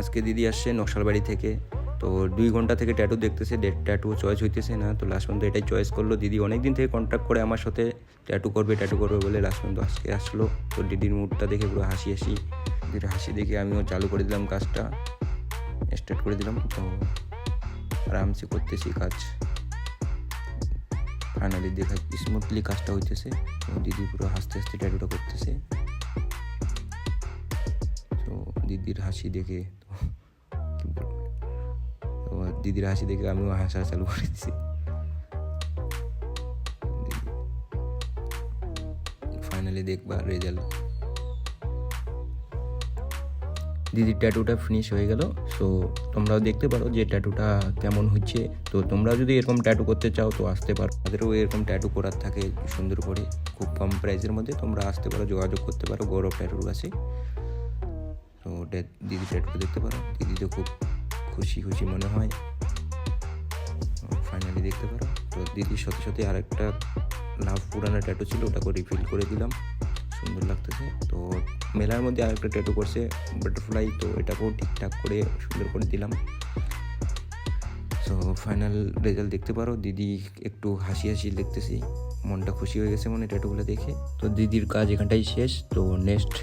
আজকে দিদি আসছে নকশালবাড়ি থেকে, তো 2 ঘন্টা থেকে ট্যাটু দেখতেছে, ট্যাটু চয়েস হইতেছে না, তো লাস্ট পর্যন্ত এটাই চয়েস করলো। দিদি অনেক দিন থেকে কন্ট্যাক্ট করে আমার সাথে ট্যাটু করবে বলে, লাস্ট পর্যন্ত আজকে আসলো। তো দিদির মুডটা দেখে পুরো হাসি দিদির হাসি দেখে আমিও চালু করে দিলাম, কাজটা স্টার্ট করে দিলাম। তো আরামসে করতেছি কাজ, ফাইনালি দেখা স্মুথলি কাজটা হইতেছে। তো দিদি পুরো হাসতে হাসতে ট্যাটুটা করতেছে। তো দিদির হাসি দেখে আমিও হাসা চালু করে দিছি। ফাইনালি দেখবা রেজাল্ট। দিদির ট্যাটুটা ফিনিশ হয়ে গেল। সো তোমরাও দেখতে পারো যে ট্যাটুটা কেমন হচ্ছে। তো তোমরা যদি এরকম ট্যাটু করতে চাও তো আসতে পারো, তাদেরও এরকম ট্যাটু করার থাকে সুন্দর করে, খুব কম প্রাইসের মধ্যে। তোমরা আসতে পারো, যোগাযোগ করতে পারো গৌরব ট্যাটুর কাছে। তো দিদি ট্যাটুটা দেখতে পারো, দিদি তো খুব খুশি মনে হয়। ফাইনালি দেখতে পারো। তো দিদির সাথে আরেকটা লাভ পুরানো ট্যাটু ছিল, ওটাকে রিফিল করে দিলাম, সুন্দর লাগতেছে। তো মেলার মধ্যে আরেকটা ট্যাটু করছে বাটারফ্লাই, তো এটাকেও ঠিকঠাক করে সুন্দর করে দিলাম। সো ফাইনাল রেজাল্ট দেখতে পারো। দিদি একটু হাসি দেখতেছি, মনটা খুশি হয়ে গেছে মনে ট্যাটুগুলো দেখে। তো দিদির কাজ এখানটাই শেষ। তো নেক্সট